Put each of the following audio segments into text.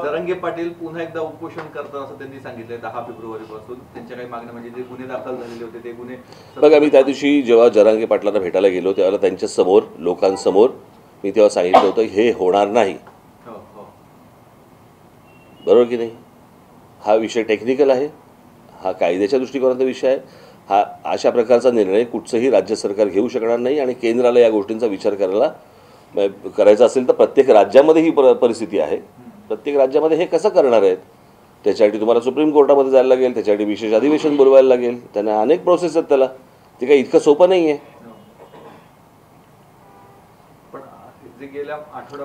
जरांगे पाटील पुन्हा एकदा उपोषण करतात असं त्यांनी सांगितलंय 10 फेब्रुवारीपासून. त्यांच्या काही मागण्या म्हणजे जे गुन्हे दाखल झालेले होते ते गुन्हे बघा, मी त्या दिवशी जेव्हा जरांगे पाटलांना भेटायला गेलो त्यावेळेला त्यांच्या समोर लोकांसमोर मी तेव्हा सांगितलं होतं हे होणार नाही. बरोबर की नाही? हा विषय टेक्निकल आहे, हा कायद्याच्या दृष्टिकोनाचा विषय आहे. हा अशा प्रकारचा निर्णय कुठचंही राज्य सरकार घेऊ शकणार नाही आणि केंद्राला या गोष्टींचा विचार करायचा असेल तर प्रत्येक राज्यामध्ये ही परिस्थिती आहे. प्रत्येक राज्यामध्ये हे कसं करणार आहेत त्याच्यासाठी तुम्हाला सुप्रीम कोर्टामध्ये जायला लागेल, त्याच्यासाठी विशेष अधिवेशन बोलवायला लागेल, त्यांना अनेक प्रोसेस आहेत त्याला. ते काही इतकं सोपं नाही आहे.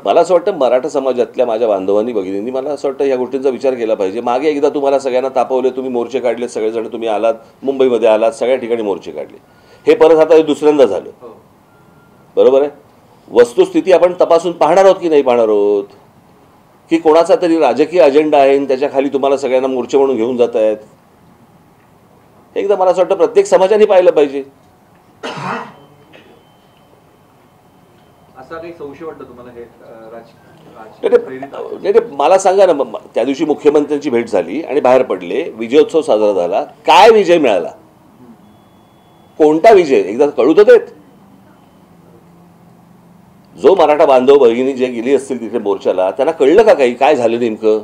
मला असं वाटतं मराठा समाजातल्या माझ्या बांधवांनी भगिनींनी मला असं वाटतं या गोष्टींचा विचार केला पाहिजे. मागे एकदा तुम्हाला सगळ्यांना तापवले, तुम्ही मोर्चे काढले, सगळेजण तुम्ही आलात, मुंबईमध्ये आलात, सगळ्या ठिकाणी मोर्चे काढले. हे परत आता दुसऱ्यांदा झालं. बरोबर आहे? वस्तुस्थिती आपण तपासून पाहणार आहोत की नाही पाहणार आहोत, की कोणाचा तरी राजकीय अजेंडा आहे आणि त्याच्या खाली तुम्हाला सगळ्यांना मोर्चे म्हणून घेऊन जात आहेत. एकदा मला असं वाटतं प्रत्येक समाजाने पाहिलं पाहिजे. असा काही संशय वाटतं तुम्हाला हे मला सांगा ना, त्या दिवशी मुख्यमंत्र्यांची भेट झाली आणि बाहेर पडले, विजयोत्सव साजरा झाला, काय विजय मिळाला? कोणता विजय एकदा कळू तर देत. जो मराठा बांधव भगिनी जे गेली असतील तिथे मोर्चाला त्यांना कळलं का काही काय झालं नेमकं?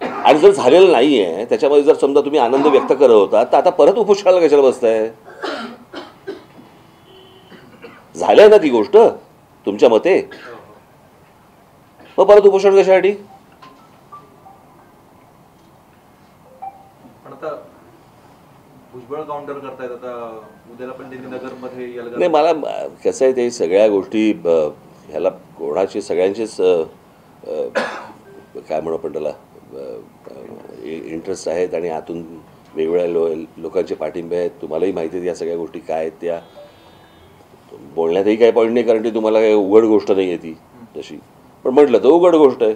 आणि जर झालेलं नाहीये त्याच्यामध्ये जर समजा तुम्ही आनंद व्यक्त करत होता तर आता परत उपोषणाला कशाला बसताय? झालंय ना ती गोष्ट तुमच्या मते, मग परत उपोषण कशासाठी? भुजबळ काउंटर करतायत आता उद्याला पण त्यांनी नगरमध्ये. नाही, मला कसं आहे ते सगळ्या गोष्टी ह्याला कोणाची सगळ्यांचेच काय म्हणू आपण त्याला इंटरेस्ट आहेत आणि आतून वेगवेगळ्या लोकांचे पाठिंबे आहेत. तुम्हालाही माहिती आहे या सगळ्या गोष्टी काय आहेत. त्या बोलण्यातही काही पॉईंट नाही कारण ती तुम्हाला काही उघड गोष्ट नाही आहे ती तशी, पण म्हटलं तर उघड गोष्ट आहे.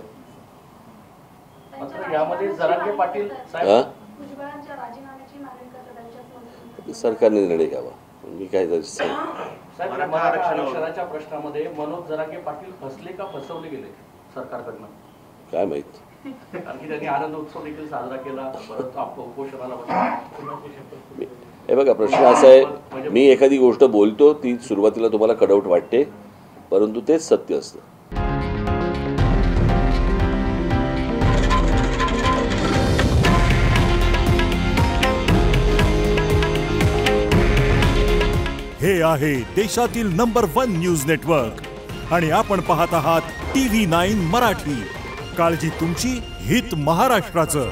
सरकारने निर्णय घ्यावा. मी काय आरक्षणाच्या प्रश्नामध्ये मनोज जरांगे पाटील फसले का फसवले गेले सरकारकडनं काय माहित. कारण की त्यांनी आनंद उत्सव देखील साजरा केला, परत उपोषणाला. हे बघा, प्रश्न असा आहे, मी एखादी गोष्ट बोलतो ती सुरुवातीला तुम्हाला कडवट वाटते परंतु तेच सत्य असतं. हे आहे देशातील नंबर 1 न्यूज नेटवर्क आणि आपण पाहत आहात TV9 मराठी. काळजी तुमची, हित महाराष्ट्राचं.